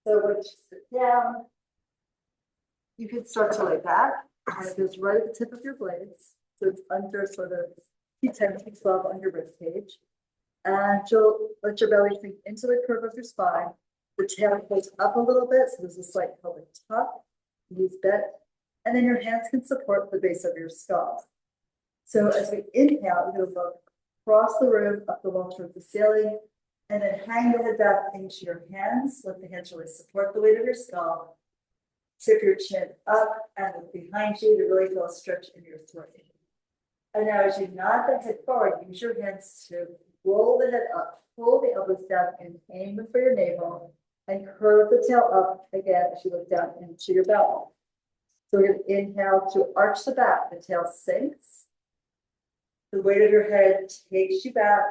So once you sit down, you can start to lay back, and it goes right at the tip of your blades. So it's under sort of T10, T12 on your rib cage. And you'll let your belly sink into the curve of your spine. The tail goes up a little bit, so there's a slight pelvic tuck, knees bent, and then your hands can support the base of your skull. So as we inhale, you're going to look across the room, up the wall towards the ceiling, and then hang the head back into your hands. Let the hands really support the weight of your skull. Tip your chin up and look behind you to really feel a stretch in your throat. And now as you nod the head forward, use your hands to roll the head up, pull the elbows down and aim for your navel, and curve the tail up again as you look down into your belly. So we're going to inhale to arch the back, the tail sinks. The weight of your head takes you back,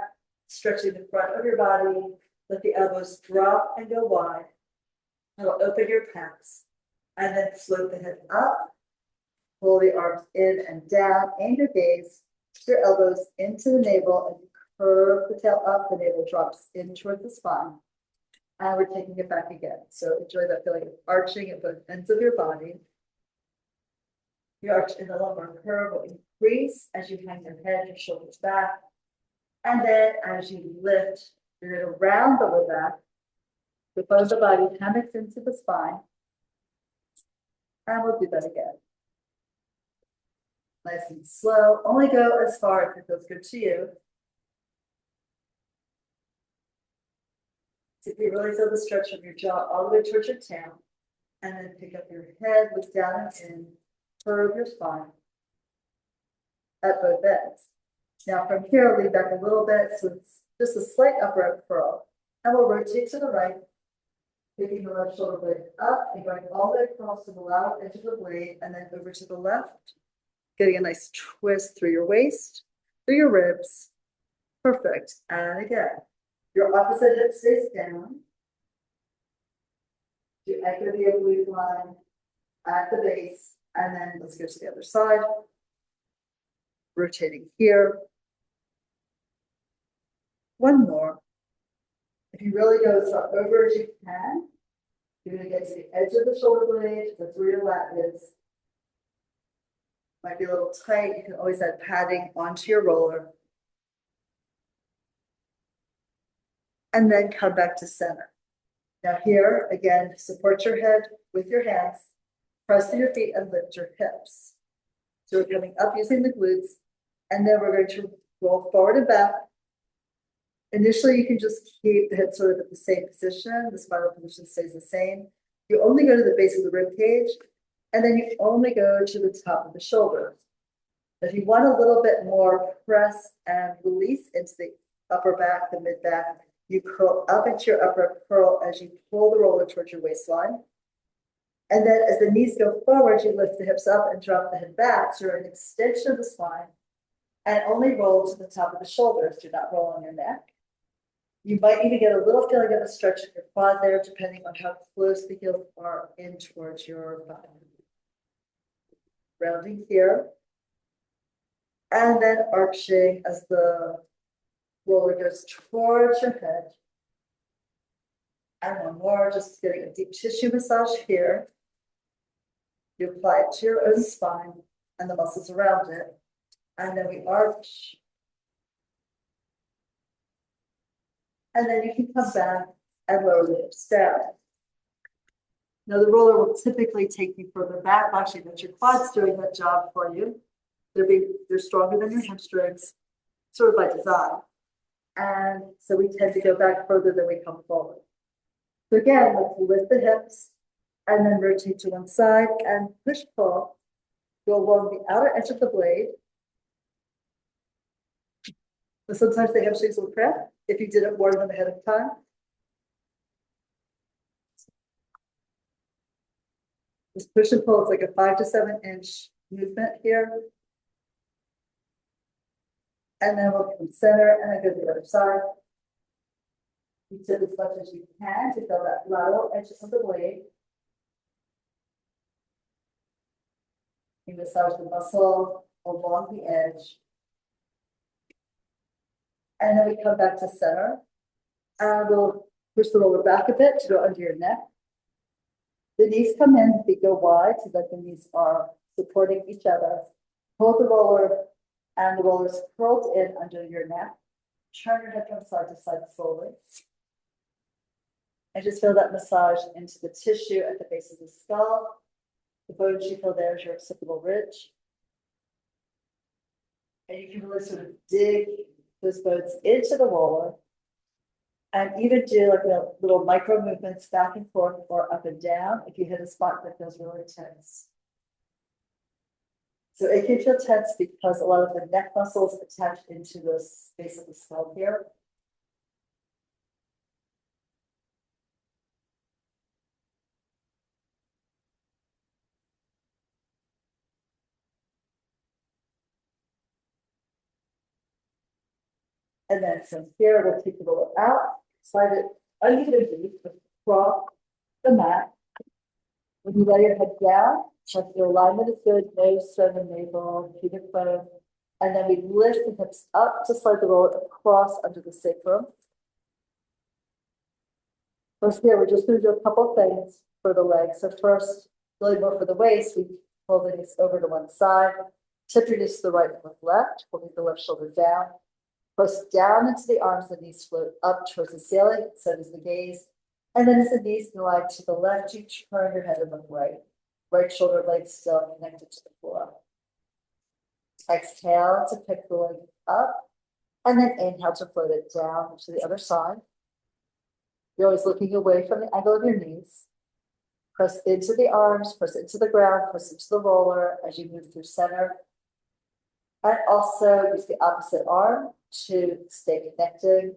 stretching the front of your body. Let the elbows drop and go wide. It'll open your pecs. And then float the head up. Pull the arms in and down. Aim your gaze. Your elbows into the navel and curve the tail up. The navel drops in towards the spine. And we're taking it back again. So enjoy that feeling of arching at both ends of your body. Your arch in the lumbar curve will increase as you hang your head, your shoulders back. And then as you lift, you're going to round the lower back. The front of the body hammocks into the spine. And we'll do that again. Nice and slow. Only go as far as it feels good to you. So if you really feel the stretch of your jaw all the way towards your tail, and then pick up your head, look down and in, curve your spine at both ends. Now from here, lean back a little bit, so it's just a slight upright curl, and we'll rotate to the right. Picking the left shoulder blade up and going all the way across to the lower edge of the blade and then over to the left. Getting a nice twist through your waist, through your ribs. Perfect. And again, your opposite hip stays down. You anchor the oblique line at the base, and then let's go to the other side. Rotating here. One more. If you really go as far over as you can, you're going to get to the edge of the shoulder blade, that's where your lat is. Might be a little tight, you can always add padding onto your roller. And then come back to center. Now here, again, support your head with your hands, press through your feet and lift your hips. So we're coming up using the glutes, and then we're going to roll forward and back. Initially, you can just keep the head sort of at the same position. The spinal position stays the same. You only go to the base of the rib cage, and then you only go to the top of the shoulders. If you want a little bit more press and release into the upper back, the mid back, you curl up into your upper curl as you pull the roller towards your waistline. And then as the knees go forward, you lift the hips up and drop the head back. So you're an extension of the spine, and only roll to the top of the shoulders. Do not roll on your neck. You might even get a little feeling of a stretch in your quad there, depending on how close the heels are in towards your body. Rounding here. And then arching as the roller goes towards your head. And one more, just getting a deep tissue massage here. You apply it to your own spine and the muscles around it. And then we arch. And then you can come back and lower the hips down. Now the roller will typically take you further back. Actually, that's your quads doing that job for you. They're stronger than your hamstrings, sort of by design. And so we tend to go back further than we come forward. So again, let's lift the hips and then rotate to one side and push pull. Go along the outer edge of the blade. But sometimes the hamstrings will cramp if you didn't warm them ahead of time. Just push and pull. It's like a 5 to 7 inch movement here. And then we'll come center and then go to the other side. You tip as much as you can to feel that lateral edge of the blade. You massage the muscle along the edge. And then we come back to center. And we'll push the roller back a bit to go under your neck. The knees come in, feet go wide so that the knees are supporting each other. Hold the roller and the roller is curled in under your neck. Turn your head from side to side slowly. And just feel that massage into the tissue at the base of the skull. The bones you feel there is your occipital ridge. And you can really sort of dig those bones into the roller and even do like little micro movements back and forth or up and down if you hit a spot that feels really tense. So it can feel tense because a lot of the neck muscles attach into the base of the skull here. And then from here, we'll take the roller out, slide it under the knee, across the mat. When you lay your head down, check your alignment is good, nose, sternum, navel, pubic bone. And then we lift the hips up to slide the roller across under the sacrum. First here, we're just going to do a couple things for the legs. So first, really more for the waist, we pull the knees over to one side, tip your knees to the right and left, holding the left shoulder down. Press down into the arms, the knees float up towards the ceiling, so does the gaze. And then as the knees glide to the left, you turn your head and look right. Right shoulder blade still connected to the floor. Exhale to pick the leg up, and then inhale to float it down to the other side. You're always looking away from the angle of your knees. Press into the arms, press into the ground, press into the roller as you move through center. And also use the opposite arm to stay connected.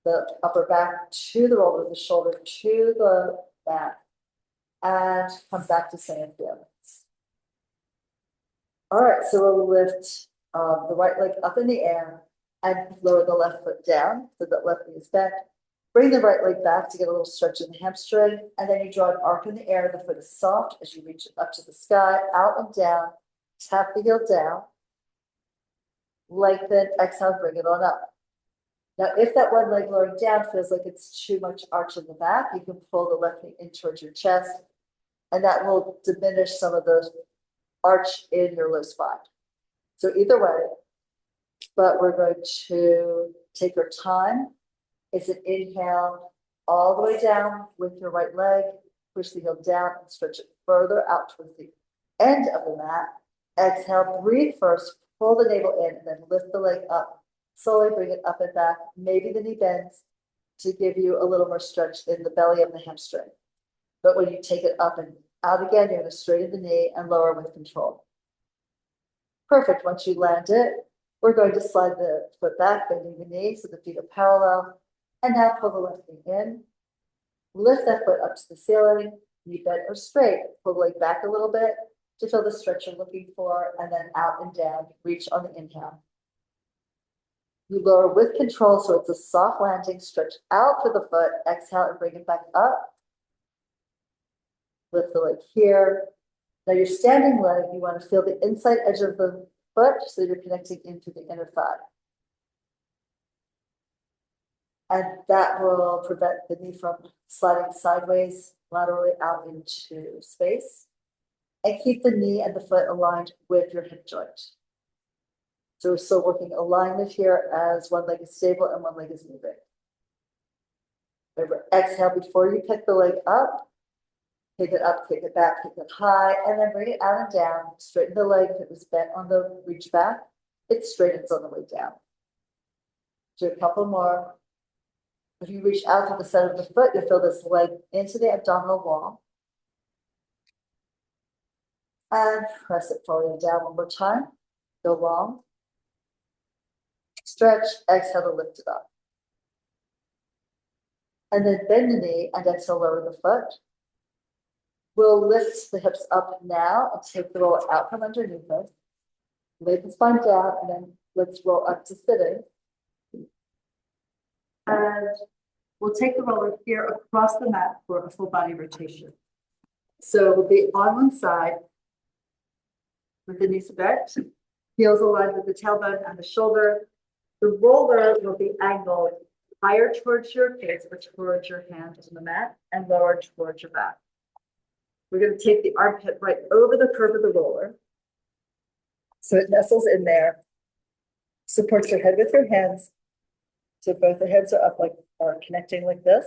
The upper back to the roller, the shoulder to the back, and come back to center here. All right, so we'll lift the right leg up in the air and lower the left foot down so that left knee is bent. Bring the right leg back to get a little stretch in the hamstring, and then you draw an arc in the air. The foot is soft as you reach it up to the sky, out and down. Tap the heel down. Lengthen, exhale, bring it on up. Now, if that one leg lowering down feels like it's too much arch in the back, you can pull the left knee in towards your chest, and that will diminish some of the arch in your low spine. So either way, but we're going to take our time. It's an inhale all the way down with your right leg, push the heel down and stretch it further out towards the end of the mat. Exhale, breathe first, pull the navel in, and then lift the leg up. Slowly bring it up and back. Maybe the knee bends to give you a little more stretch in the belly and the hamstring. But when you take it up and out again, you're going to straighten the knee and lower with control. Perfect. Once you land it, we're going to slide the foot back, bending the knee so the feet are parallel. And now pull the left knee in. Lift that foot up to the ceiling, knee bent or straight. Pull the leg back a little bit to feel the stretch you're looking for, and then out and down. Reach on the inhale. You lower with control, so it's a soft landing. Stretch out for the foot. Exhale and bring it back up. Lift the leg here. Now your standing leg, you want to feel the inside edge of the foot so you're connecting into the inner thigh. And that will prevent the knee from sliding sideways, laterally out into space. And keep the knee and the foot aligned with your hip joint. So we're still working alignment here as one leg is stable and one leg is moving. Remember, exhale before you pick the leg up. Pick it up, kick it back, kick it high, and then bring it out and down. Straighten the leg. If it was bent on the reach back, it straightens on the way down. Do a couple more. If you reach out to the center of the foot, you'll feel this leg into the abdominal wall. And press it forward and down one more time. Go long. Stretch, exhale to lift it up. And then bend the knee and exhale, lower the foot. We'll lift the hips up now and take the roller out from underneath us. Lay the spine down, and then let's roll up to sitting. And we'll take the roller here across the mat for a full body rotation. So we'll be on one side with the knees bent, heels aligned with the tailbone and the shoulder. The roller will be angled higher towards your face or towards your hands on the mat and lower towards your back. We're going to take the armpit right over the curve of the roller. So it nestles in there. Supports your head with your hands. So both the heads are up like, are connecting like this.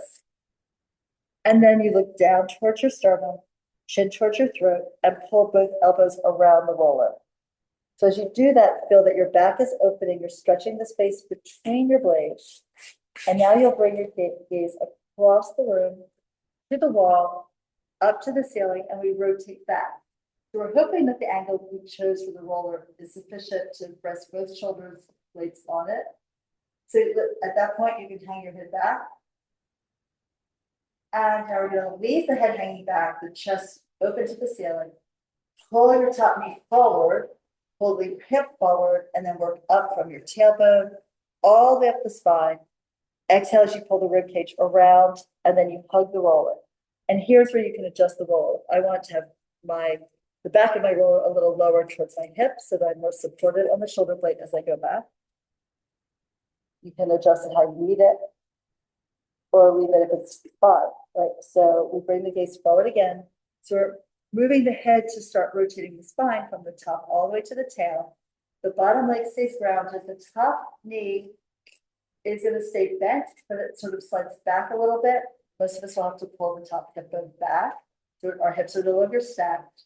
And then you look down towards your sternum, chin towards your throat, and pull both elbows around the roller. So as you do that, feel that your back is opening, you're stretching the space between your blades. And now you'll bring your gaze across the room, to the wall, up to the ceiling, and we rotate back. So we're hoping that the angle we chose for the roller is sufficient to rest both shoulders blades on it. So at that point, you can hang your head back. And now we're going to leave the head hanging back, the chest open to the ceiling. Pull your top knee forward, pull the hip forward, and then work up from your tailbone all the way up the spine. Exhale as you pull the rib cage around, and then you hug the roller. And here's where you can adjust the roller. I want to have the back of my roller a little lower towards my hips so that I'm more supported on the shoulder blade as I go back. You can adjust it how you need it, or leave it if it's fine, right? So we bring the gaze forward again. So we're moving the head to start rotating the spine from the top all the way to the tail. The bottom leg stays grounded. The top knee is going to stay bent, but it sort of slides back a little bit. Most of us will have to pull the top hip bone back, so our hips are no longer stacked.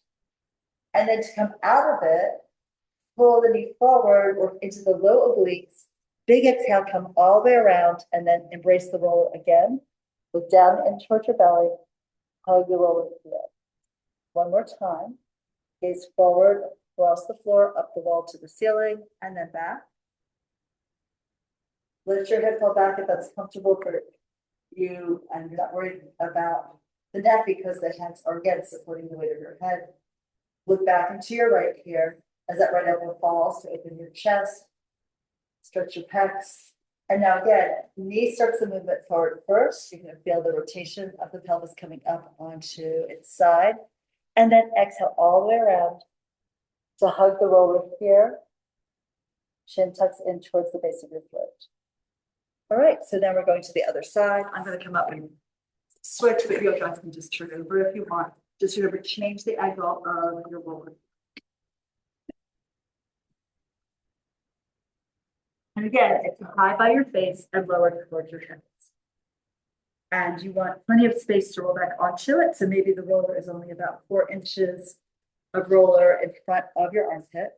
And then to come out of it, pull the knee forward, work into the low obliques. Big exhale, come all the way around, and then embrace the roller again. Look down and towards your belly, hug the roller here. One more time. Gaze forward, across the floor, up the wall to the ceiling, and then back. Let your head fall back if that's comfortable for you, and you're not worried about the neck because the hands are again supporting the weight of your head. Look back into your right here as that right elbow falls to open your chest, stretch your pecs. And now again, knee starts the movement forward first. You're going to feel the rotation of the pelvis coming up onto its side. And then exhale all the way around to hug the roller here. Chin tucks in towards the base of your throat. All right, so then we're going to the other side. I'm going to come up and switch, but you guys can just turn over if you want. Just remember, change the angle of your roller. And again, it's high by your face and lower towards your hips. And you want plenty of space to roll back onto it. So maybe the roller is only about 4 inches of roller in front of your armpit.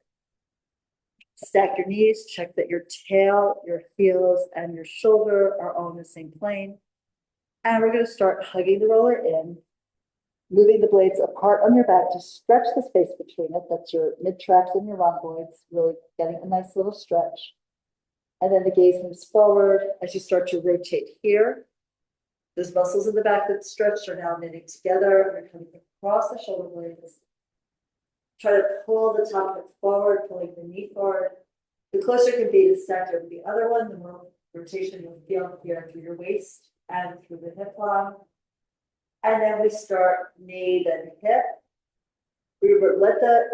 Stack your knees, check that your tail, your heels, and your shoulder are all in the same plane. And we're going to start hugging the roller in, moving the blades apart on your back to stretch the space between it. That's your mid-traps and your rhomboids, really getting a nice little stretch. And then the gaze moves forward as you start to rotate here. Those muscles in the back that stretched are now knitting together. You're coming across the shoulder blades. Try to pull the top hip forward, pulling the knee forward. The closer you can be to stacked over the other one, the more rotation you'll feel here through your waist and through the hip line. And then we start knee, then hip. Remember, let the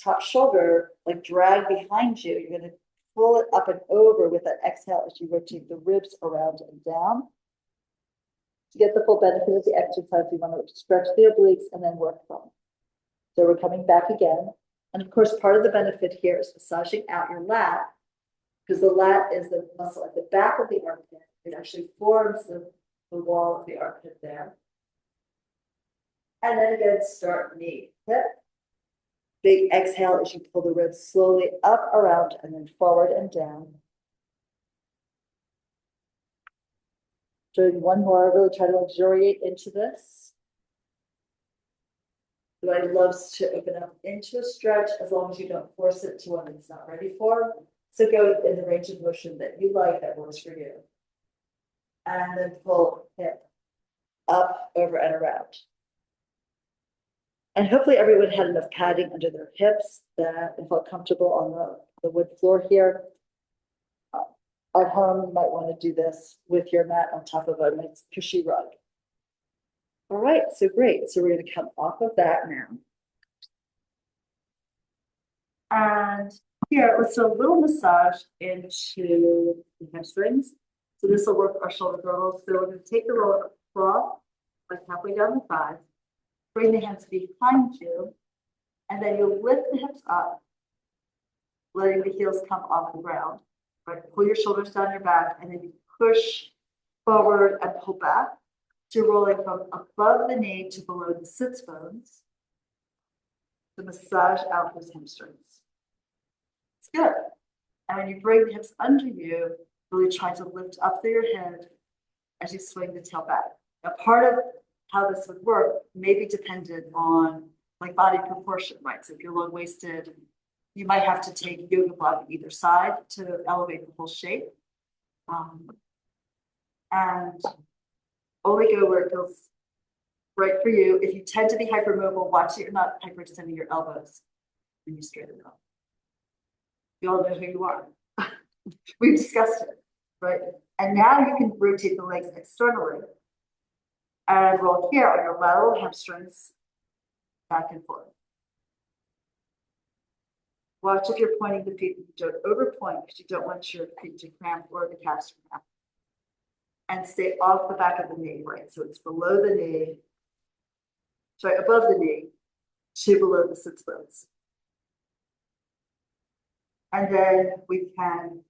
top shoulder like drag behind you. You're going to pull it up and over with that exhale as you rotate the ribs around and down. To get the full benefit of the exercise, we want to stretch the obliques and then work from. So we're coming back again. And of course, part of the benefit here is massaging out your lat, because the lat is the muscle at the back of the armpit. It actually forms the wall of the armpit there. And then again, start knee, hip. Big exhale as you pull the ribs slowly up, around, and then forward and down. Doing one more, really try to luxuriate into this. The body loves to open up into a stretch as long as you don't force it to one it's not ready for. So go in the range of motion that you like, that works for you. And then pull hip up, over, and around. And hopefully everyone had enough padding under their hips that they felt comfortable on the wood floor here. At home, you might want to do this with your mat on top of a nice cushy rug. All right, so great. So we're going to come off of that now. And here, let's do a little massage into the hamstrings. So this will work our shoulder girdles. So we're going to take the roller across, like halfway down the thigh. bring the hands behind you, and then you'll lift the hips up, letting the heels come off the ground. Right, pull your shoulders down your back, and then you push forward and pull back. So you're rolling from above the knee to below the sits bones to massage out those hamstrings. It's good. And when you bring the hips under you, really try to lift up through your head as you swing the tail back. Now, part of how this would work may be dependent on like body proportion, right? So if you're long-waisted, you might have to take yoga block either side to elevate the whole shape. And only go where it feels right for you. If you tend to be hypermobile, watch that you're not hyperextending your elbows when you straighten up. You all know who you are. We've discussed it, right? And now you can rotate the legs externally and roll here on your lateral hamstrings back and forth. Watch if you're pointing the feet, you don't overpoint because you don't want your feet to cramp or the calves to cramp. And stay off the back of the knee, right? So it's below the knee, sorry, above the knee to below the sits bones. And then we can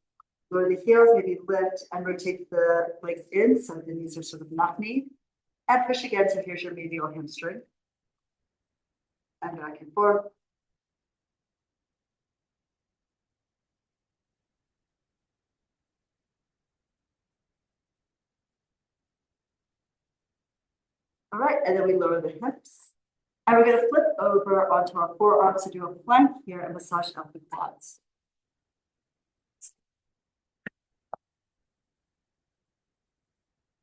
lower the heels, maybe lift and rotate the legs in. So the knees are sort of knock knee. And push again. So here's your medial hamstring. And back and forth. All right, and then we lower the hips. And we're going to flip over onto our forearms to do a plank here and massage out the quads.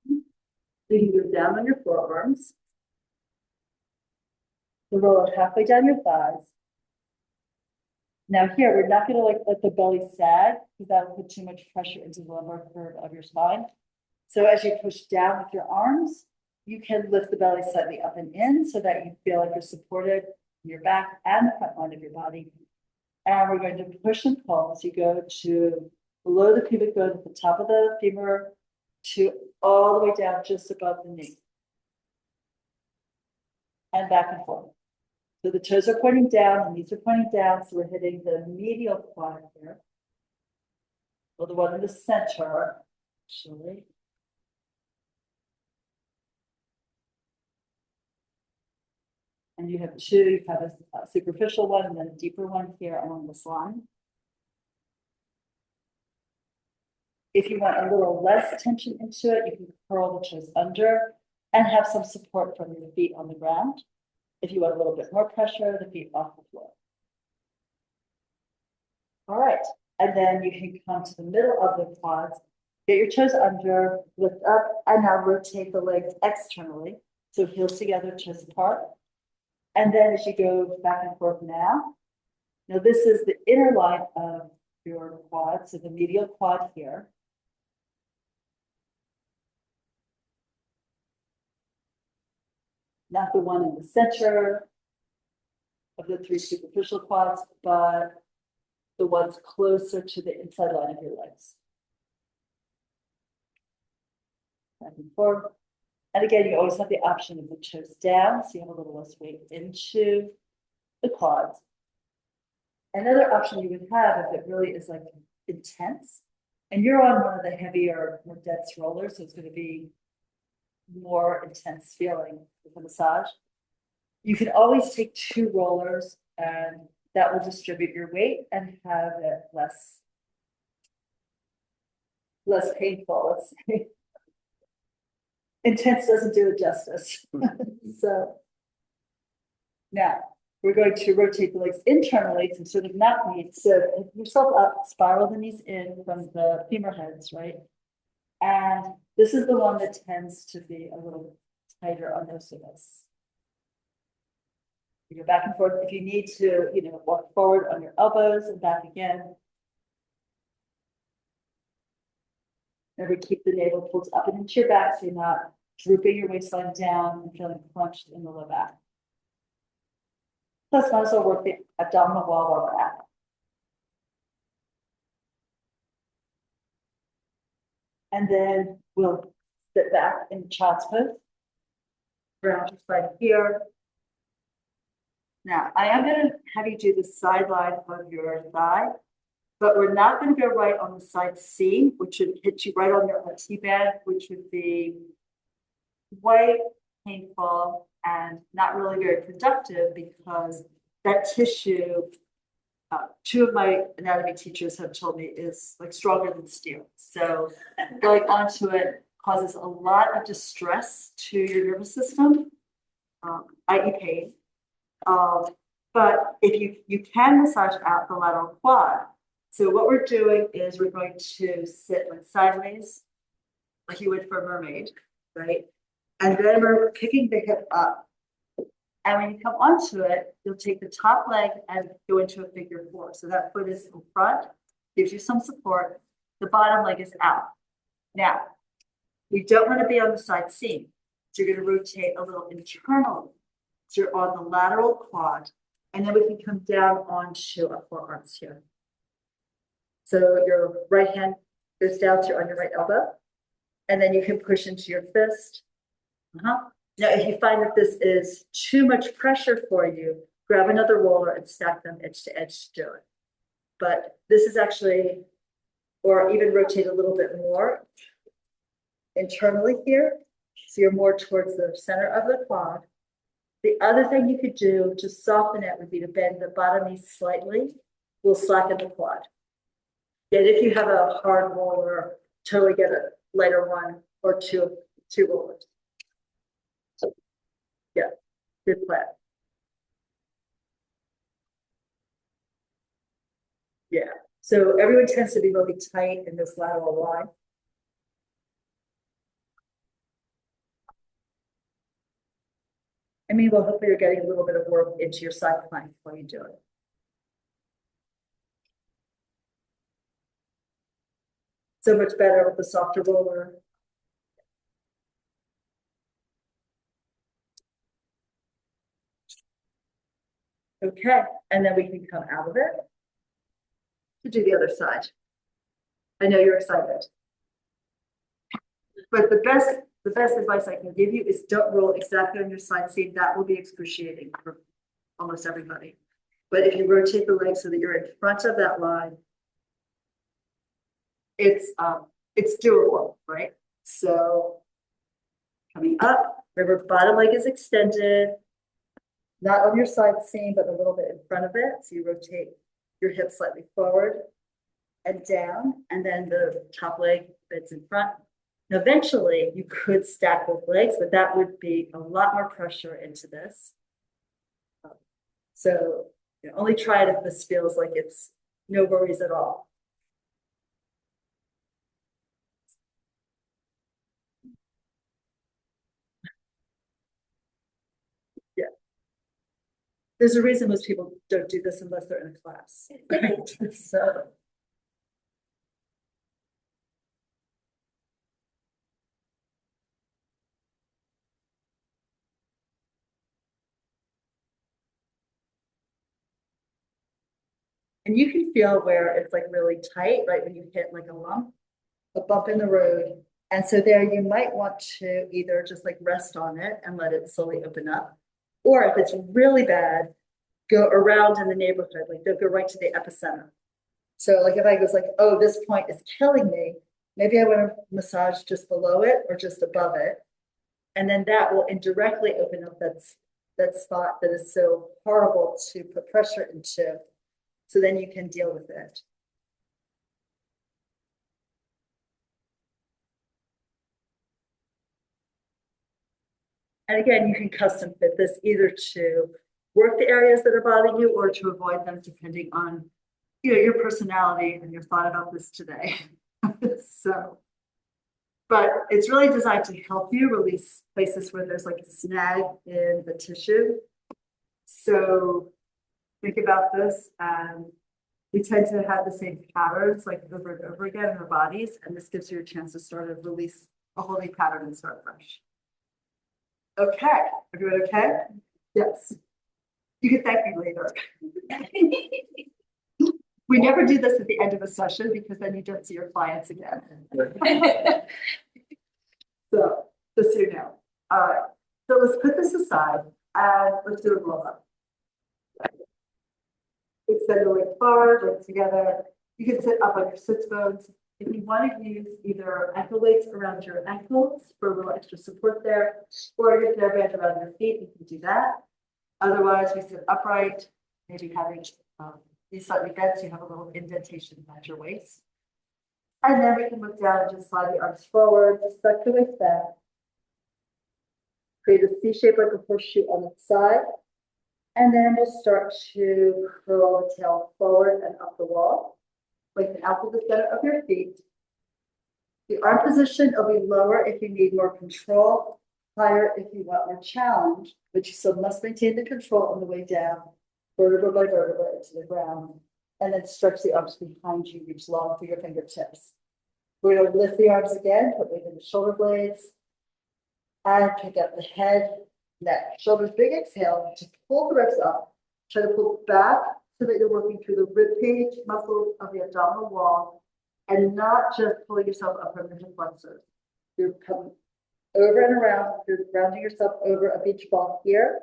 So you can go down on your forearms. So roll it halfway down your thighs. Now here, we're not going to like let the belly sag because that will put too much pressure into the lumbar curve of your spine. So as you push down with your arms, you can lift the belly slightly up and in so that you feel like you're supported in your back and the front line of your body. And we're going to push and pull as you go to below the pubic bone at the top of the femur to all the way down just above the knee. And back and forth. So the toes are pointing down, the knees are pointing down, so we're hitting the medial quad here. Well, the one in the center, actually. And you have two, you have a superficial one and then a deeper one here along this line. If you want a little less tension into it, you can curl the toes under and have some support from your feet on the ground. If you want a little bit more pressure, the feet off the floor. All right, and then you can come to the middle of the quads, get your toes under, lift up, and now rotate the legs externally. So heels together, toes apart. And then as you go back and forth now this is the inner line of your quad, so the medial quad here. Not the one in the center of the three superficial quads, but the ones closer to the inside line of your legs. Back and forth. And again, you always have the option of the toes down, so you have a little less weight into the quads. Another option you would have if it really is like intense, and you're on one of the heavier, more dense rollers, so it's going to be more intense feeling with the massage. You can always take two rollers and that will distribute your weight and have it less painful, let's say. Intense doesn't do it justice. So now we're going to rotate the legs internally to sort of not meet. So pick yourself up, spiral the knees in from the femur heads, right? And this is the one that tends to be a little tighter on most of us. You go back and forth. If you need to, walk forward on your elbows and back again. Never keep the navel pulled up and into your back so you're not drooping your waistline down and feeling crunched in the low back. Plus, might as well work the abdominal wall while we're at it. And then we'll sit back in child's pose. Ground your spine here. Now, I am gonna have you do the sideline of your thigh, but we're not gonna go right on the side C, which would hit you right on your T-band, which would be quite painful and not really very productive because that tissue, two of my anatomy teachers have told me is like stronger than steel. So going onto it causes a lot of distress to your nervous system, i.e. pain. But if you can massage out the lateral quad. So what we're doing is we're going to sit like sideways, like you would for a mermaid, right? And then we're kicking the hip up. And when you come onto it, you'll take the top leg and go into a figure four. So that foot is in front, gives you some support. The bottom leg is out. Now, we don't want to be on the side seam. So you're going to rotate a little internally. So you're on the lateral quad. And then we can come down onto our forearms here. So your right hand goes down to on your right elbow. And then you can push into your fist. Now, if you find that this is too much pressure for you, grab another roller and stack them edge to edge to do it. But this is actually, or even rotate a little bit more internally here. So you're more towards the center of the quad. The other thing you could do to soften it would be to bend the bottom knee slightly. We'll slacken the quad. Yet if you have a hard roller, totally get a lighter one or two rollers. Yeah, good plan. Yeah, so everyone tends to be really tight in this lateral line. I mean, well, hopefully you're getting a little bit of work into your side plank while you do it. So much better with the softer roller. Okay, and then we can come out of it to do the other side. I know you're excited. But the best advice I can give you is don't roll exactly on your side seam. That will be excruciating for almost everybody. But if you rotate the leg so that you're in front of that line, it's doable, right? So coming up, remember bottom leg is extended, not on your side seam, but a little bit in front of it. So you rotate your hips slightly forward and down, and then the top leg bends in front. Now, eventually you could stack both legs, but that would be a lot more pressure into this. So only try it if this feels like it's no worries at all. Yeah. There's a reason most people don't do this unless they're in a class. Right? So. And you can feel where it's like really tight, right? When you hit like a bump in the road. And so there you might want to either just like rest on it and let it slowly open up. Or if it's really bad, go around in the neighborhood, like they'll go right to the epicenter. So like if I was like, oh, this point is killing me, maybe I want to massage just below it or just above it. And then that will indirectly open up that spot that is so horrible to put pressure into. So then you can deal with it. And again, you can custom fit this either to work the areas that are bothering you or to avoid them depending on your personality and your thought about this today. So, but it's really designed to help you release places where there's like a snag in the tissue. So think about this, and we tend to have the same patterns like over and over again in our bodies, and this gives you a chance to sort of release a whole new pattern and start fresh. Okay, everyone okay? Yes. You can thank me later. We never do this at the end of a session because then you don't see your clients again. So, just so you know. All right, so let's put this aside and let's do a roll up. Extend your leg forward, legs together. You can sit up on your sits bones. If you want to use either ankle weights around your ankles for a little extra support there, or your hairband around your feet, you can do that. Otherwise, we sit upright, maybe having these slightly bent so you have a little indentation at your waist. And then we can look down and just slide the arms forward, just tuck the waist back. Create a C shape like a horseshoe on the side. And then we'll start to curl the tail forward and up the wall. Lengthen out to the center of your feet. The arm position will be lower if you need more control, higher if you want more challenge, but you still must maintain the control on the way down, vertebra by vertebra into the ground, and then stretch the arms behind you, reach long for your fingertips. We're going to lift the arms again, put weight in the shoulder blades, and pick up the head, neck, shoulders, big exhale to pull the ribs up. Try to pull back so that you're working through the rib cage muscles of the abdominal wall and not just pulling yourself up from the hip flexors. You're coming over and around, you're rounding yourself over a beach ball here.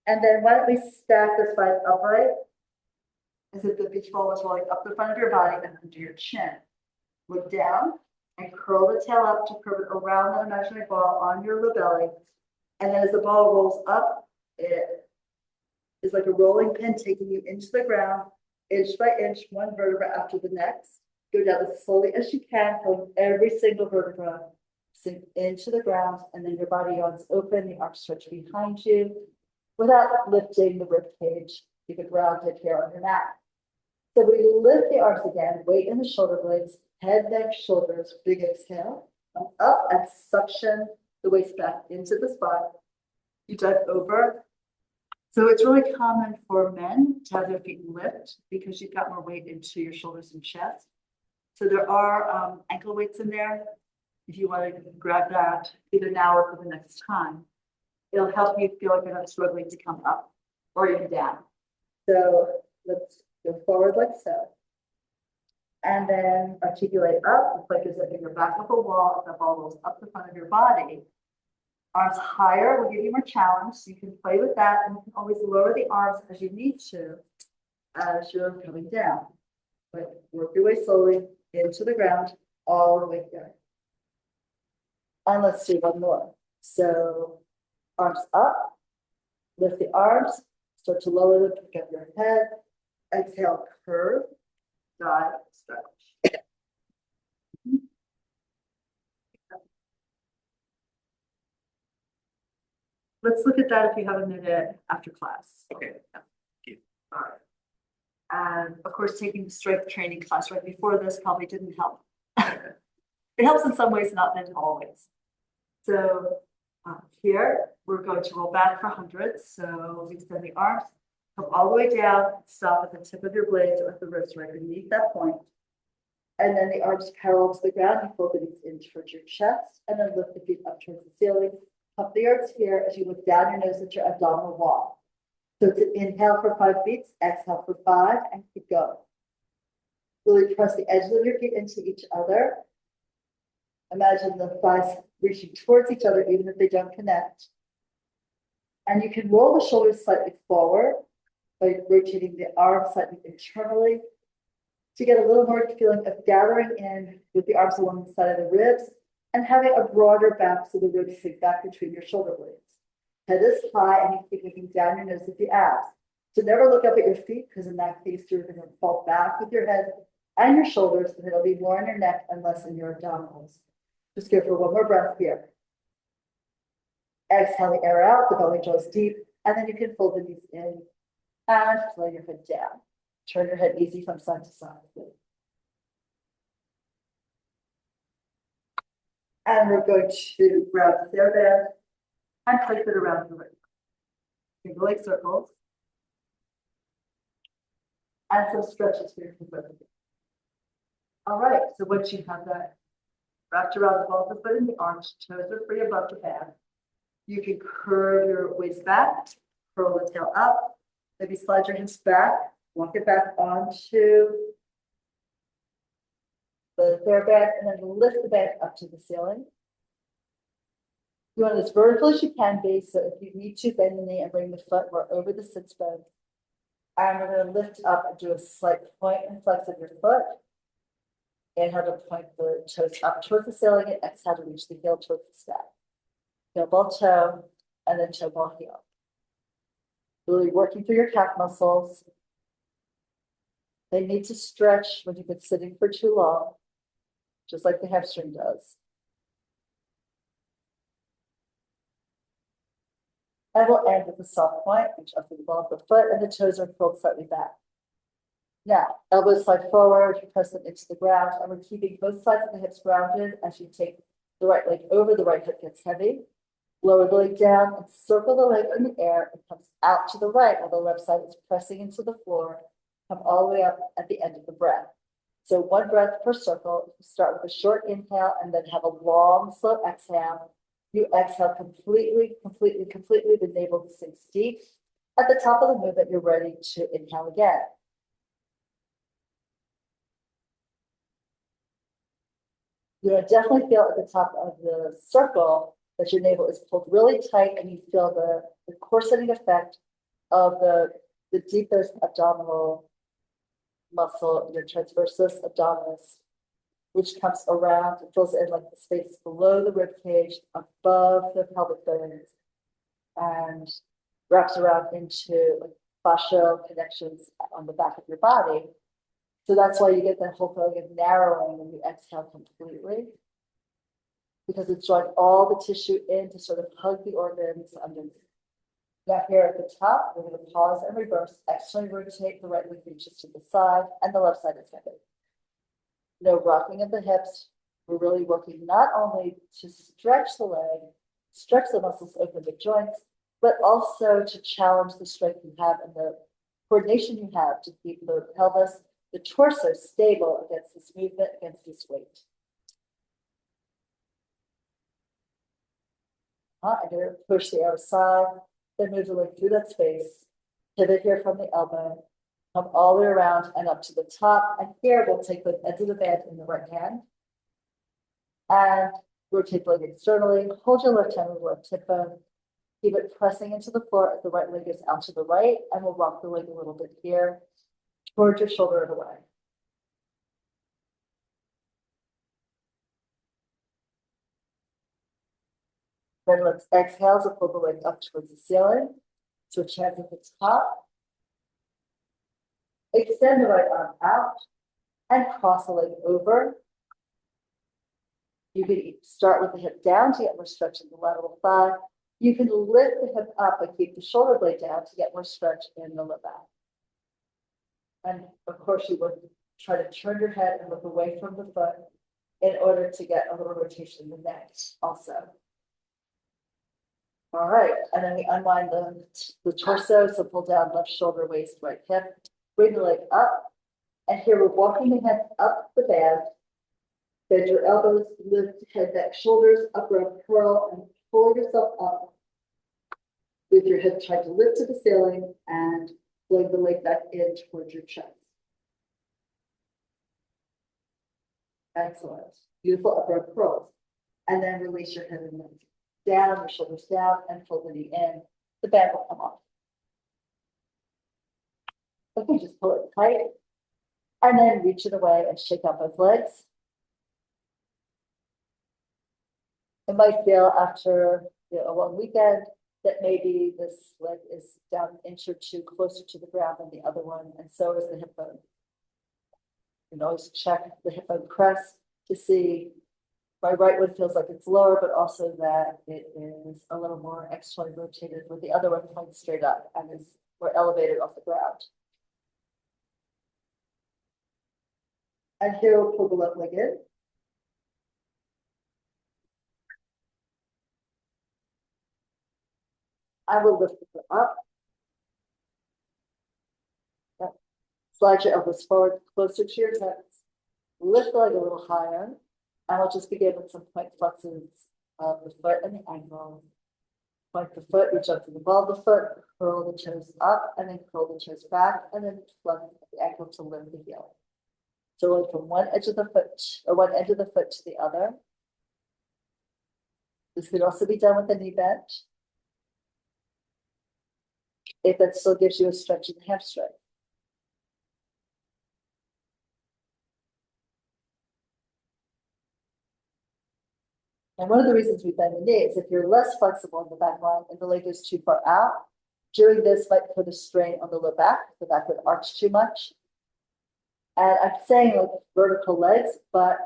And then why don't we stack the spine upright as if the beach ball was rolling up the front of your body and under your chin. Look down and curl the tail up to curve it around that imaginary ball on your low belly. And then as the ball rolls up, it is like a rolling pin taking you into the ground, inch by inch, one vertebra after the next. Go down as slowly as you can, pulling every single vertebra, sink into the ground, and then your body yawns open, the arms stretch behind you without lifting the rib cage. You can ground it here on your mat. So we lift the arms again, weight in the shoulder blades, head, neck, shoulders, big exhale, up and suction the waist back into the spot. You dive over. So it's really common for men to have their feet lift because you've got more weight into your shoulders and chest. So there are ankle weights in there. If you want to grab that either now or for the next time, it'll help you feel like you're not struggling to come up or even down. So let's go forward like so. And then articulate up. It's like as if you're back up a wall, if the ball rolls up the front of your body. Arms higher will give you more challenge. So you can play with that, and you can always lower the arms as you need to as you're coming down. But work your way slowly into the ground, all the way there. And let's do one more. So arms up, lift the arms, start to lower them, pick up your head, exhale, curve, dive, stretch. Let's look at that if you have a minute after class. Okay. Yeah. All right. And of course, taking the strength training class right before this probably didn't help. It helps in some ways, not in all ways. So here, we're going to roll back for hundreds. So we extend the arms, come all the way down, stop at the tip of your blades or at the wrist right beneath that point. And then the arms parallel to the ground, you fold the knees in towards your chest, and then lift the feet up towards the ceiling. Pump the arms here as you look down your nose at your abdominal wall. So it's an inhale for 5 beats, exhale for 5, and keep going. Really press the edges of your feet into each other. Imagine the thighs reaching towards each other, even if they don't connect. And you can roll the shoulders slightly forward by rotating the arms slightly internally to get a little more feeling of gathering in with the arms along the side of the ribs and having a broader back so the ribs sink back between your shoulder blades. Head is high and you keep looking down your nose at the abs. So never look up at your feet because in that case you're going to fall back with your head and your shoulders, and it'll be more in your neck and less in your abdominals. Just go for one more breath here. Exhale the air out, the belly draws deep, and then you can fold the knees in and lay your head down. Turn your head easy from side to side. And we're going to grab the hairband and place it around the ring. Single leg circles. And some stretches for your foot. All right, so once you have that wrapped around the ball of the foot and the arms, toes are free above the band. You can curve your waist back, curl the tail up, maybe slide your hips back, walk it back onto the hairband, and then lift the band up to the ceiling. You want it as vertical as you can be, so if you need to, bend the knee and bring the foot more over the sits bone. And we're gonna lift up and do a slight point and flex of your foot. Inhale to point the toes up towards the ceiling and exhale to reach the heel towards the sky. Heel ball toe and then toe ball heel. Really working through your calf muscles. They need to stretch when you've been sitting for too long, just like the hamstring does. And we'll end with a soft point, reach up to the ball of the foot, and the toes are curled slightly back. Now, elbows slide forward, you press them into the ground, and we're keeping both sides of the hips grounded as you take the right leg over, the right hip gets heavy. Lower the leg down and circle the leg in the air and comes out to the right while the left side is pressing into the floor. Come all the way up at the end of the breath. So 1 breath per circle. You start with a short inhale and then have a long, slow exhale. You exhale completely. The navel sinks deep. At the top of the movement, you're ready to inhale again. You're gonna definitely feel at the top of the circle that your navel is pulled really tight and you feel the corseting effect of the deepest abdominal muscle, your transversus abdominis, which comes around and fills in like the space below the rib cage, above the pelvic bones, and wraps around into like fascial connections on the back of your body. So that's why you get that whole feeling of narrowing when you exhale completely, because it's drawing all the tissue in to sort of hug the organs underneath. Now here at the top, we're going to pause and reverse, externally rotate, the right leg reaches to the side, and the left side is heavy. No rocking of the hips. We're really working not only to stretch the leg, stretch the muscles, open the joints, but also to challenge the strength you have and the coordination you have to keep the pelvis, the torso stable against this movement, against this weight. And you're going to push the other side, then move the leg through that space, pivot here from the elbow, come all the way around and up to the top. And here we'll take the edge of the bed in the right hand and rotate the leg externally. Hold your left hand on the left hip bone. Keep it pressing into the floor as the right leg is out to the right, and we'll rock the leg a little bit here towards your shoulder and away. Then let's exhale to pull the leg up towards the ceiling. Switch hands at the top. Extend the right arm out and cross the leg over. You can start with the hip down to get more stretch in the lateral thigh. You can lift the hip up and keep the shoulder blade down to get more stretch in the low back. And of course, you would try to turn your head and look away from the foot in order to get a little rotation in the neck also. All right, and then we unwind the torso, so pull down left shoulder, waist, right hip, bring the leg up, and here we're walking the head up the bed, bend your elbows, lift head, neck, shoulders, upper arm curl, and pull yourself up with your head trying to lift to the ceiling and pulling the leg back in towards your chest. Excellent, beautiful upper arm curls, and then release your head and neck down, your shoulders down, and pull the knee in. The band will come off. Okay, just pull it tight, and then reach it away and shake out both legs. It might feel after a long weekend that maybe this leg is down an inch or two closer to the ground than the other one, and so is the hip bone. You can always check the hip bone press to see. My right one feels like it's lower, but also that it is a little more externally rotated, where the other one points straight up and is more elevated off the ground. And here we'll pull the left leg in. I will lift it up. Yep. Slide your elbows forward, closer to your hips. Lift the leg a little higher. And we'll just begin with some point flexes of the foot and the ankle. Point the foot, reach up to the ball of the foot, curl the toes up, and then curl the toes back, and then flex the ankle to lift the heel. So going from one edge of the foot, or one end of the foot to the other. This could also be done with the knee bend, if that still gives you a stretch in the hamstring. And one of the reasons we bend the knee is if you're less flexible in the back line and the leg goes too far out, doing this might put a strain on the low back. The back would arch too much. And I'm saying like vertical legs, but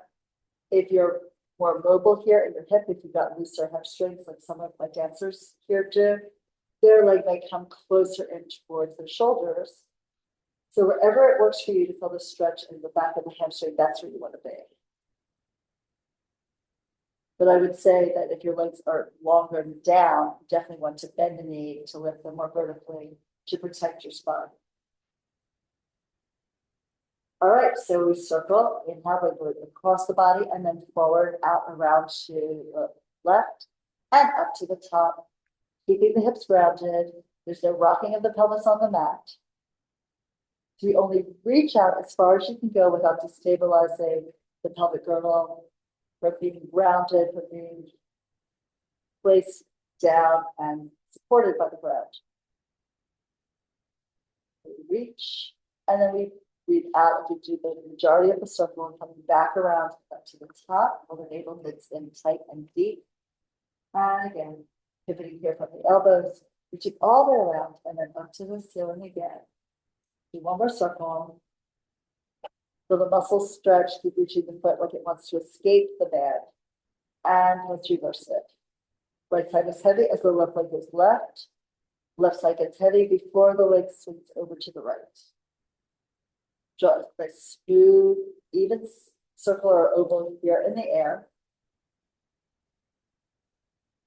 if you're more mobile here in your hip, if you've got looser hamstrings, like some of my dancers here do, their leg may come closer in towards their shoulders. So wherever it works for you to feel the stretch in the back of the hamstring, that's where you want to be. But I would say that if your legs are longer and down, you definitely want to bend the knee to lift them more vertically to protect your spine. All right, so we circle, inhale, we go across the body and then forward, out, around to the left and up to the top, keeping the hips grounded. There's no rocking of the pelvis on the mat. So you only reach out as far as you can go without destabilizing the pelvic girdle, for being grounded, for being placed down and supported by the ground. We reach, and then we breathe out to do the majority of the circle and coming back around up to the top, while the navel knits in tight and deep. And again, pivoting here from the elbows, reaching all the way around and then up to the ceiling again. Do one more circle. Feel the muscles stretch, keep reaching the foot like it wants to escape the band. And let's reverse it. Right side is heavy as the left leg goes left. Left side gets heavy before the leg swings over to the right. Draw a nice smooth, even circle or oval here in the air.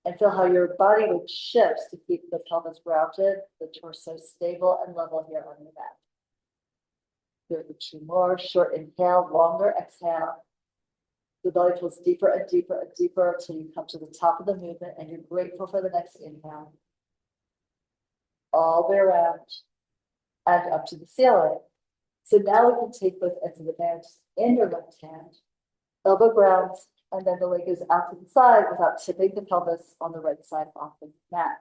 And feel how your body weight shifts to keep the pelvis grounded, the torso stable and level here on your mat. Here are 2 more. Short inhale, longer exhale. The belly pulls deeper and deeper and deeper until you come to the top of the movement and you're grateful for the next inhale. All the way around and up to the ceiling. So now we can take both ends of the band in your left hand, elbow grounds, and then the leg goes out to the side without tipping the pelvis on the right side off the mat.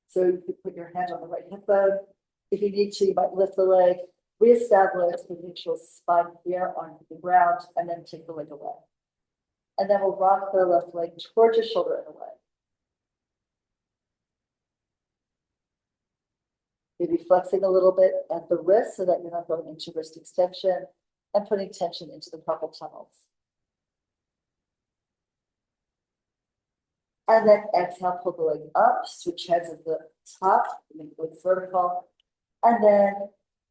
So you can put your hand on the right hip bone. If you need to, you might lift the leg, reestablish the neutral spine here on the ground, and then take the leg away. And then we'll rock the left leg towards your shoulder and away. Maybe flexing a little bit at the wrist so that you're not going into wrist extension and putting tension into the carpal tunnels. And then exhale, pull the leg up, switch hands at the top, make the leg vertical, and then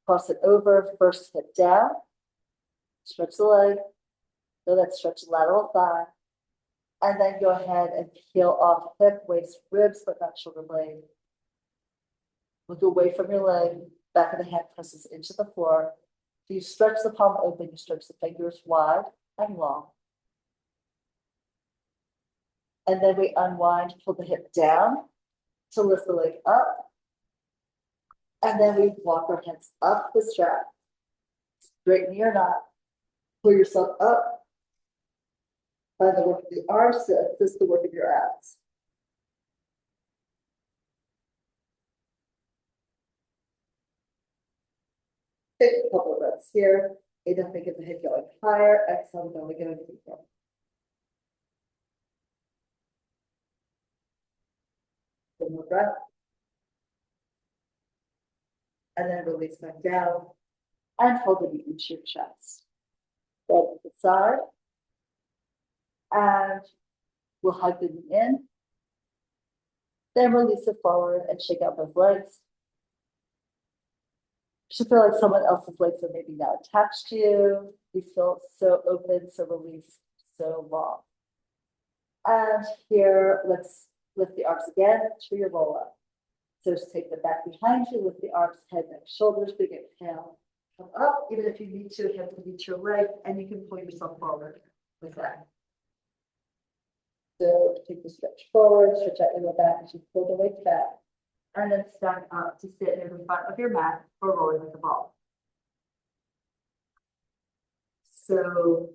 cross it over, first hip down, stretch the leg, so that stretch lateral thigh, and then go ahead and peel off hip, waist, ribs, but not shoulder blade. Look away from your leg, back of the hand presses into the floor. So you stretch the palm open, you stretch the fingers wide and long. And then we unwind, pull the hip down to lift the leg up. And then we walk our hands up the strap. Straighten your knot. Pull yourself up. By the work of the arms to assist the work of your abs. Take a couple of breaths here. Inhale, think of the head going higher. Exhale, the belly going deeper. One more breath. And then release back down. And hold the knee into your chest. Go to the side. And we'll hug the knee in. Then release it forward and shake out both legs. You should feel like someone else's legs are maybe now attached to you. These feel so open, so released, so long. And here, let's lift the arms again to your roll up. So just take the back behind you, lift the arms, head, neck, shoulders, big exhale. Come up, even if you need to, you have to reach your leg, and you can pull yourself forward with that. So take the stretch forward, stretch out your low back as you pull the weight back. And then stand up to sit near the front of your mat or rolling like a ball. So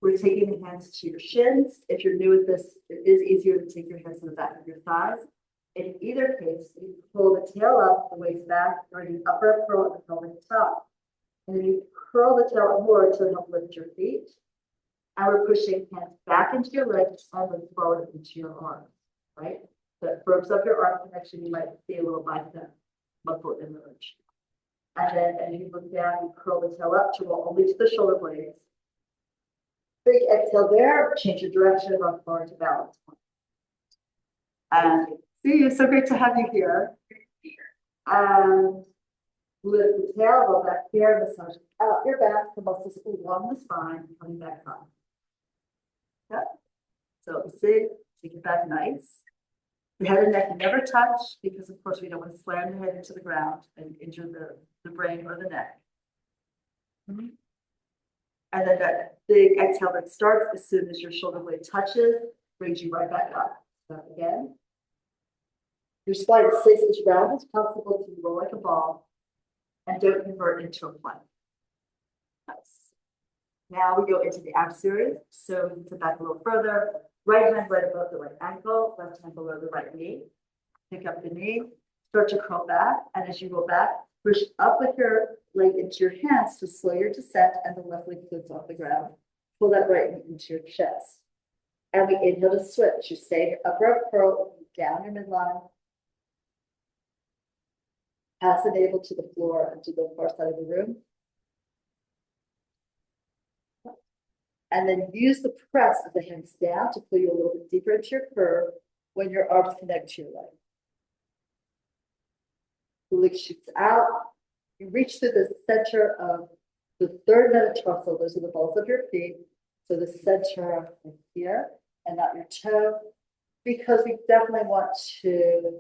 we're taking the hands to your shins. If you're new at this, it is easier to take your hands to the back of your thighs. In either case, you pull the tail up, the waist back, or the upper curl at the pelvic top. And then you curl the tail more to help lift your feet. And we're pushing hands back into your legs and then forward into your arms, right? That firms up your arm connection. You might see a little bicep muscle emerge. And then as you look down, you curl the tail up to roll only to the shoulder blades. Big exhale there, change your direction, rock forward to balance. And see you, so great to have you here. And lift the tail, go back here, massage out your back, the muscles along the spine, coming back up. Yep. So see, take it back nice. The head and neck never touch because of course we don't want to slam your head into the ground and injure the brain or the neck. Mm-hmm. And then that big exhale that starts as soon as your shoulder blade touches, brings you right back up. So again. Your spine stays as round as possible so you roll like a ball and don't convert into a plank. Nice. Now we go into the ab series. So we can sit back a little further. Right hand right above the right ankle, left hand below the right knee. Pick up the knee, start to curl back. And as you roll back, push up with your leg into your hands to slow your descent and the left leg floats off the ground. Pull that right knee into your chest. And we inhale to switch. You stay in your upper curl, down your midline. Pass the navel to the floor and to the far side of the room. And then use the press of the hands down to pull you a little bit deeper into your curve when your arms connect to your leg. The leg shoots out. You reach through the center of the third metatarsal. Those are the balls of your feet. So the center is here and not your toe, because we definitely want to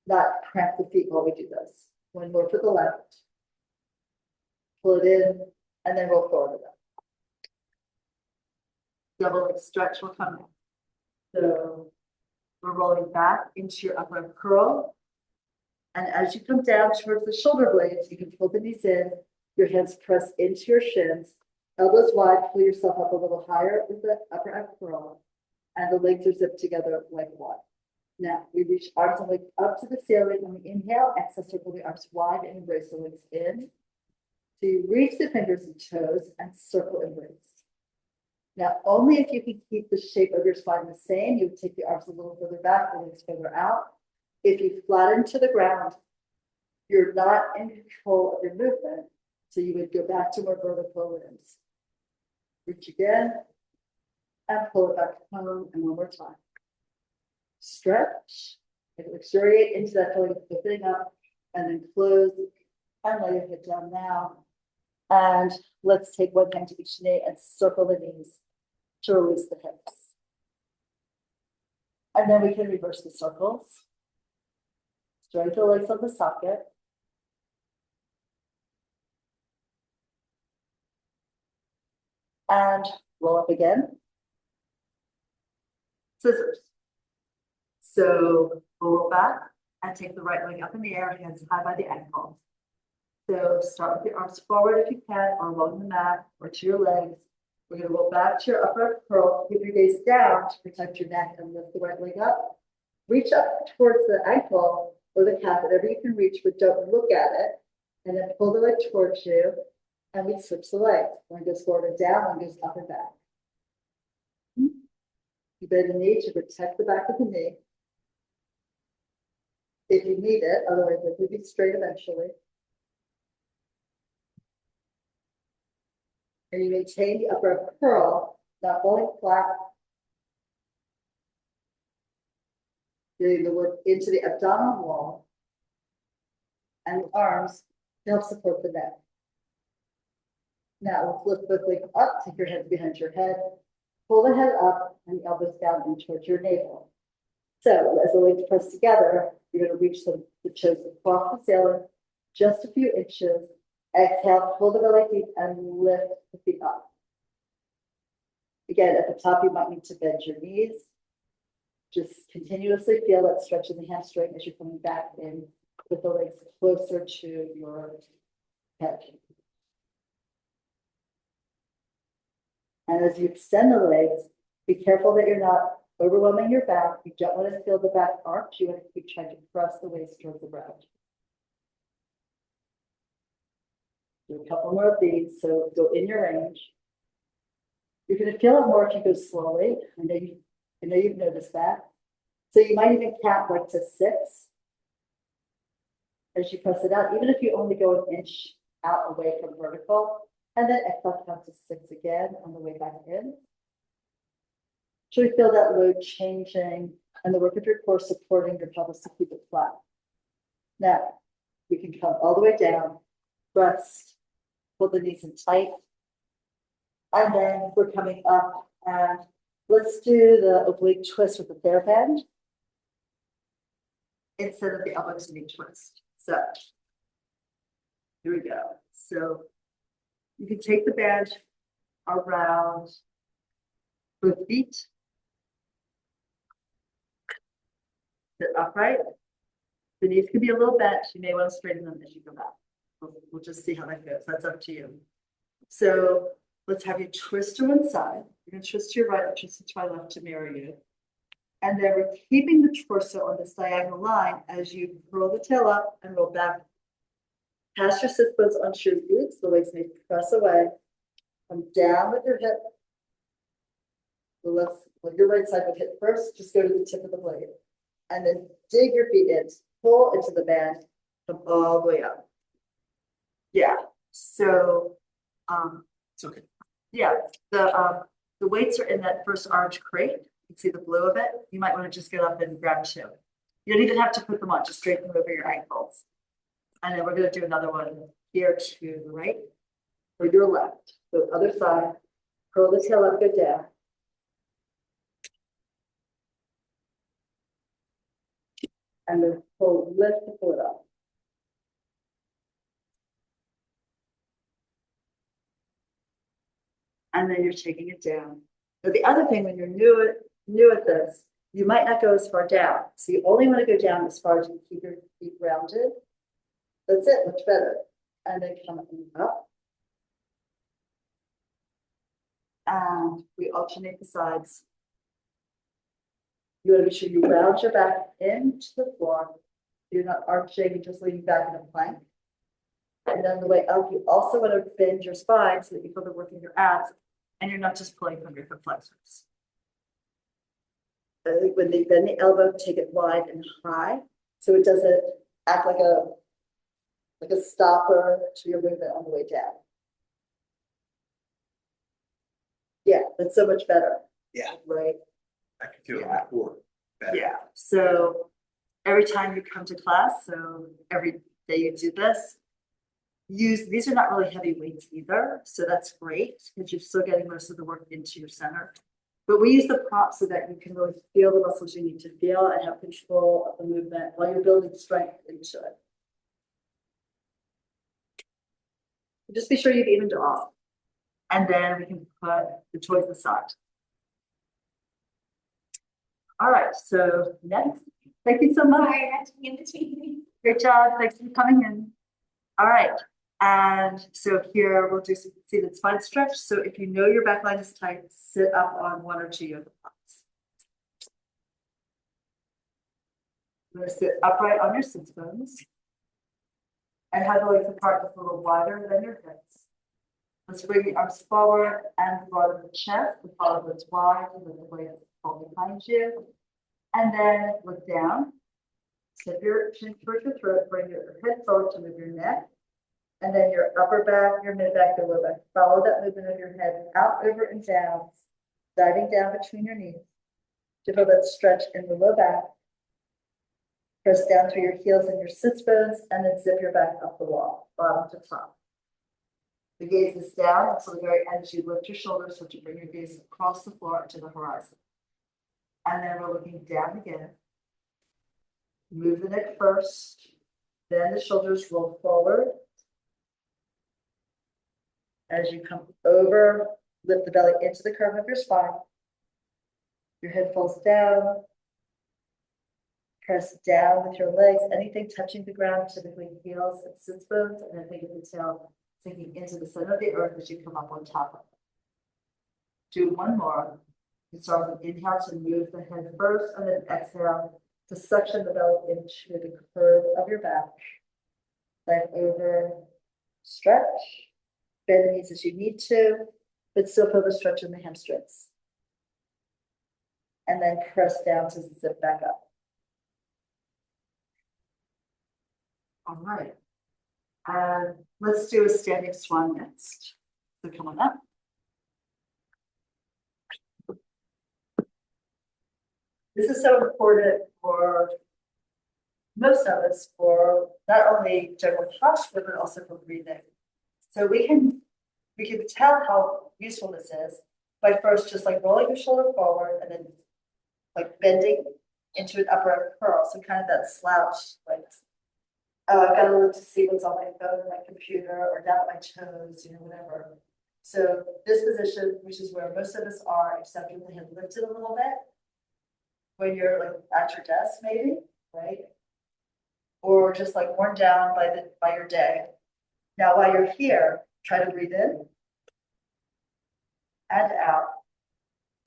not cramp the feet while we do this. One more for the left. Pull it in and then roll forward with it. Double leg stretch will come in. So we're rolling back into your upper curl. And as you come down towards the shoulder blades, you can pull the knees in, your hands press into your shins, elbows wide, pull yourself up a little higher with the upper ab curl, and the legs are zipped together like one. Now we reach arms and legs up to the ceiling. When we inhale, exhale, circle the arms wide and embrace the legs in. So you reach the fingers and toes and circle embrace. Now, only if you can keep the shape of your spine the same, you would take the arms a little further back, the legs further out. If you flatten to the ground, you're not in control of your movement. So you would go back to more vertical limbs. Reach again and pull it back home, and one more time. Stretch and luxuriate into that feeling of lifting up, and then close and lay your head down now. And let's take one hand to each knee and circle the knees to release the hips. And then we can reverse the circles. Straight the legs on the socket. And roll up again. Scissors. So roll back and take the right leg up in the air, hands high by the ankle. So start with the arms forward if you can, or along the mat, or to your legs. We're going to roll back to your upper curl. Keep your gaze down to protect your neck and lift the right leg up. Reach up towards the ankle or the calf, whatever you can reach, but don't look at it. And then pull the leg towards you, and we switch the legs. One goes forward and down, one goes up and back. You bend the knee to protect the back of the knee. If you need it, otherwise it will be straight eventually. And you maintain the upper curl, not falling flat. Getting the work into the abdominal wall and the arms to help support the neck. Now let's lift both legs up, take your hands behind your head, pull the head up and the elbows down and towards your navel. So as the legs press together, you're going to reach the toes across the ceiling, just a few inches. Exhale, pull the belly deep and lift the feet up. Again, at the top, you might need to bend your knees. Just continuously feel that stretch in the hamstring as you're coming back in with the legs closer to your head. And as you extend the legs, be careful that you're not overwhelming your back. You don't want to feel the back arch. You want to keep trying to press the waist towards the ground. Do a couple more of these, so go in your range. You're gonna feel it more if you go slowly. I know you've noticed that. So you might even count like to 6 as you press it out, even if you only go an inch out away from vertical, and then exhale count to 6 again on the way back in. So you feel that load changing and the work of your core supporting your pelvis to keep it flat. Now, we can come all the way down, rest, pull the knees in tight. And then we're coming up and let's do the oblique twist with the fair bend instead of the elbow to knee twist. So here we go. So you can take the band around both feet. Sit upright. The knees can be a little bent. You may want to straighten them as you go back. We'll just see how that goes. That's up to you. So let's have you twist to one side. You're going to twist to your right, twist to my left to mirror you. And then we're keeping the torso on this diagonal line as you roll the tail up and roll back. Pass your sit bones onto your glutes. The legs may press away. Come down with your hip. The left, well, your right side would hit first. Just go to the tip of the blade. And then dig your feet in. Pull into the band. Come all the way up. Yeah. So, It's okay. yeah, the weights are in that first orange crate. You can see the blue of it. You might want to just get up and grab 2. You don't even have to put them on, just straighten them over your ankles. And then we're going to do another one here to the right or your left. So other side, curl the tail up, go down. And then pull, lift the foot up. And then you're taking it down. Now the other thing, when you're new at this, you might not go as far down. So you only want to go down as far as you keep your feet grounded. That's it, much better. And then come up. And we alternate the sides. You want to be sure you round your back into the floor. You're not arching, you're just leaning back in a plank. And then the way up, you also want to bend your spine so that you feel the work in your abs and you're not just pulling from your hip flexors. When they bend the elbow, take it wide and high so it doesn't act like a stopper to your movement on the way down. Yeah, that's so much better. Yeah. Right? I can feel it in my core better. Yeah. So every time you come to class, so every day you do this, these are not really heavy weights either. So that's great because you're still getting most of the work into your center. But we use the props so that you can really feel the muscles you need to feel and have control of the movement while you're building strength into it. Just be sure you've evened it off. And then we can put the toys aside. All right, so next, thank you so much. Sorry, I had to be in between. Great job, thanks for coming in. All right, and so here we'll do some seated spine stretch. So if you know your back line is tight, sit up on 1 or 2 yoga blocks. You're going to sit upright on your sits bones and have the legs apart just a little wider than your hips. Let's bring the arms forward and broaden the chest. The collarbones wide and let the weight fall behind you. And then look down. Tip your chin towards your throat. Bring your head forward to move your neck. And then your upper back, your mid back, your lower back. Follow that movement of your head out, over, and down. Diving down between your knees. To feel that stretch in the low back. Press down through your heels and your sits bones. And then zip your back up the wall, bottom to top. The gaze is down until the very end as you lift your shoulders so to bring your gaze across the floor to the horizon. And then we're looking down again. Move the neck first, then the shoulders roll forward. As you come over, lift the belly into the curve of your spine. Your head falls down. Press down with your legs, anything touching the ground, typically heels and sits bones, and then think of the tail sinking into the center of the earth as you come up on top of it. Do one more. You start with an inhale to move the head first, and then exhale to suction the belly into the curve of your back. Then over, stretch, bend the knees as you need to, but still feel the stretch in the hamstrings. And then press down to zip back up. All right. And let's do a standing swan next. So come on up. This is so important for most of us for not only general posture, but also for breathing. So we can tell how useful this is by first just like rolling your shoulder forward and then like bending into an upright curl. So kind of that slouch, like I've got to look to see what's on my phone or my computer or down at my toes, whatever. So this position, which is where most of us are, except with the hip lifted a little bit, when you're like at your desk maybe, right? Or just like worn down by your day. Now while you're here, try to breathe in and out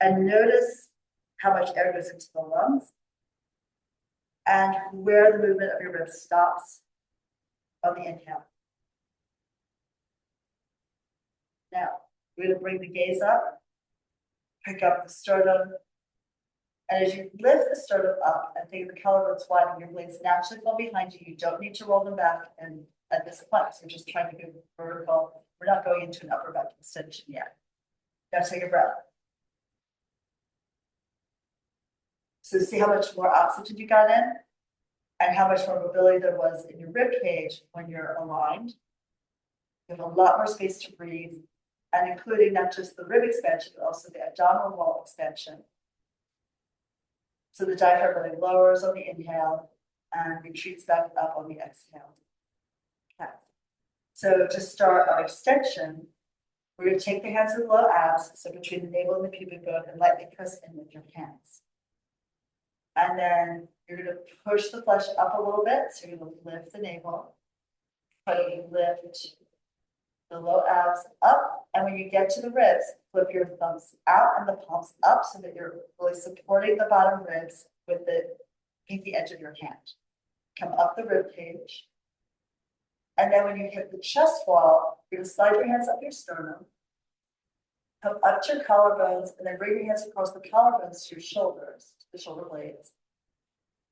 and notice how much air goes into the lungs and where the movement of your ribs stops on the inhale. Now, we're going to bring the gaze up, pick up the sternum, and as you lift the sternum up and think of the collarbones wide and your blades naturally fall behind you, you don't need to roll them back and at this point, so we're just trying to go vertical. We're not going into an upper back extension yet. Now take a breath. So see how much more oxygen you got in and how much more mobility there was in your rib cage when you're aligned. You have a lot more space to breathe, and including not just the rib expansion, but also the abdominal wall expansion. So the diaphragm really lowers on the inhale and retreats back up on the exhale. Okay. So to start our extension, we're going to take the hands to the low abs, so between the navel and the pubic bone, and lightly press in with your hands. And then you're going to push the flesh up a little bit, so you're going to lift the navel, try to lift the low abs up, and when you get to the ribs, flip your thumbs out and the palms up so that you're really supporting the bottom ribs with the pinky edge of your hand. Come up the rib cage. And then when you hit the chest wall, you're going to slide your hands up your sternum, come up to your collarbones, and then bring your hands across the collarbones to your shoulders, to the shoulder blades.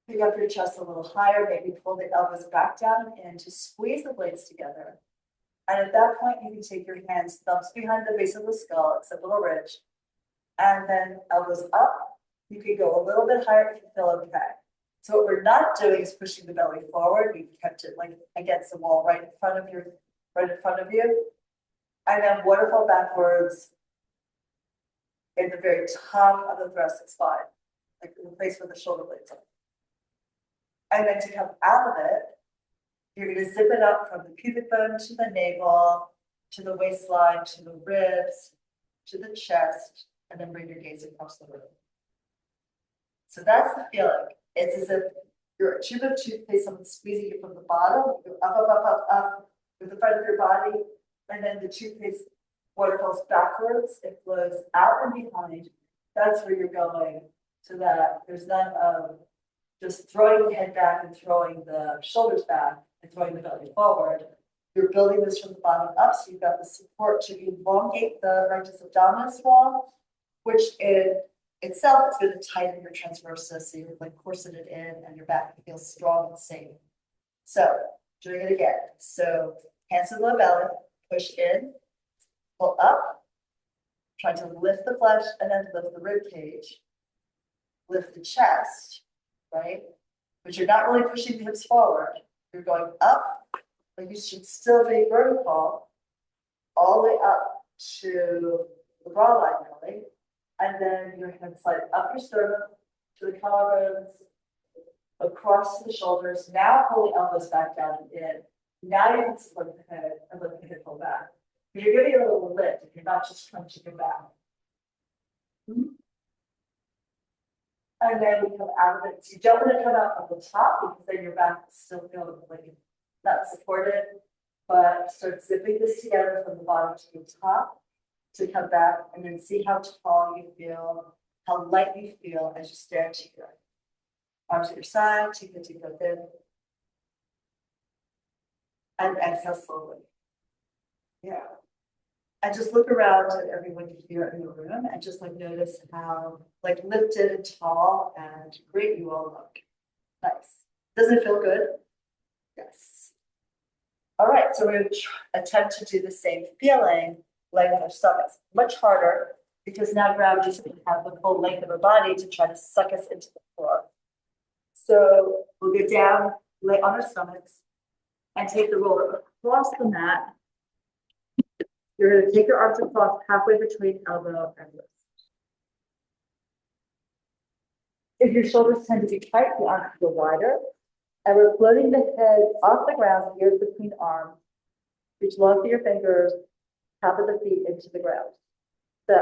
Pick up your chest a little higher, maybe pull the elbows back down and in to squeeze the blades together. And at that point, you can take your hands, thumbs behind the base of the skull, except a little ridge, and then elbows up. You can go a little bit higher if you feel okay. So what we're not doing is pushing the belly forward. We've kept it like against the wall right in front of you. And then waterfall backwards in the very top of the thoracic spine, like the place where the shoulder blades are. And then to come out of it, you're going to zip it up from the pubic bone to the navel, to the waistline, to the ribs, to the chest, and then bring your gaze across the room. So that's the feeling. It's as if you're a tube of toothpaste, someone's squeezing you from the bottom, you go up with the front of your body, and then the toothpaste waterfalls backwards, it flows out and behind. That's where you're going, so that there's none of just throwing the head back and throwing the shoulders back and throwing the belly forward. You're building this from the bottom up, so you've got the support to elongate the rectus abdominis wall, which in itself is going to tighten your transversus, so you're like corseted in and your back feels strong and safe. So doing it again. So hands to the low belly, push in, pull up, try to lift the flesh and then lift the rib cage, lift the chest, right? But you're not really pushing the hips forward. You're going up, but you should still be vertical all the way up to the bra line, really. And then you're going to slide up your sternum to the collarbones, across the shoulders. Now pull the elbows back down and in. Now you can support the head and let the hip pull back. But you're giving a little lift if you're not just crunching your back. And then we come out of it. So you don't want to come out from the top because then your back is still feeling like not supported. But start zipping this together from the bottom to the top to come back and then see how tall you feel, how light you feel as you stand to your arms at your side, take a deep breath in. And exhale slowly. Yeah. And just look around at everyone here in the room and just like notice how like lifted and tall and great you all look. Nice. Doesn't it feel good? Yes. All right, so we're going to attempt to do the same feeling laying on our stomachs. Much harder because now gravity doesn't have the full length of our body to try to suck us into the floor. So we'll get down, lay on our stomachs, and take the roller across the mat. You're going to take your arms across halfway between elbow and wrist. If your shoulders tend to be tight, the arms go wider. And we're floating the head off the ground, ears between arms. Reach long through your fingers, top of the feet into the ground. So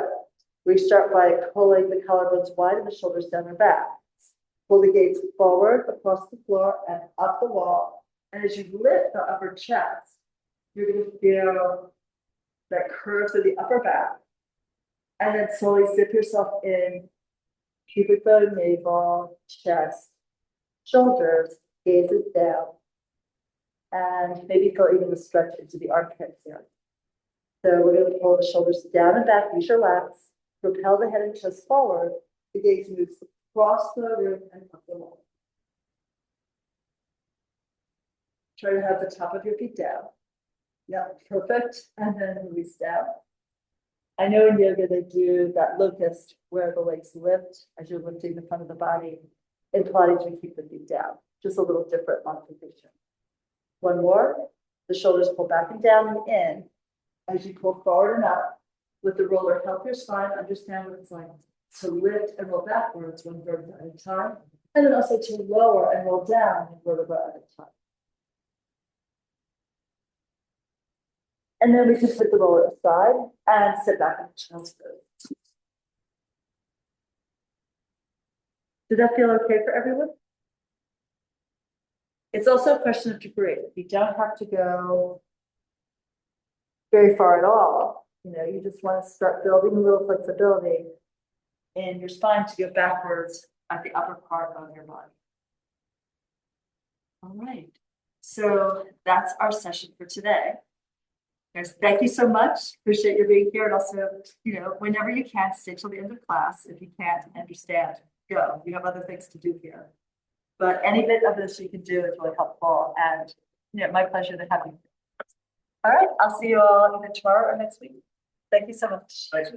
we start by pulling the collarbones wide and the shoulders down your back. Pull the gaze forward across the floor and up the wall. And as you lift the upper chest, you're going to feel that curve to the upper back. And then slowly zip yourself in, pubic bone, navel, chest, shoulders, gazes down. And maybe feel even the stretch into the armpits here. So we're going to pull the shoulders down and back, use your lats, propel the head and chest forward. The gaze moves across the room and up the wall. Try to have the top of your feet down. Yeah, perfect. And then release down. I know in yoga they do that locust where the legs lift as you're lifting the front of the body. In Pilates, we keep the feet down. Just a little different modification. One more. The shoulders pull back and down and in. As you pull forward and up, with the roller, help your spine understand what it's like to lift and roll backwards one vertebra at a time, and then also to lower and roll down one vertebra at a time. And then we can put the roller aside and sit back in child's pose. Did that feel okay for everyone? It's also a question of degree. You don't have to go very far at all. You know, you just want to start building a little flexibility in your spine to go backwards at the upper part of your body. All right. So that's our session for today. Guys, thank you so much. Appreciate you being here. And also, you know, whenever you can, stay till the end of class. If you can't understand, go. You have other things to do here. But any bit of this you can do is really helpful. And, you know, my pleasure to have you. All right. I'll see you all either tomorrow or next week. Thank you so much. Thanks.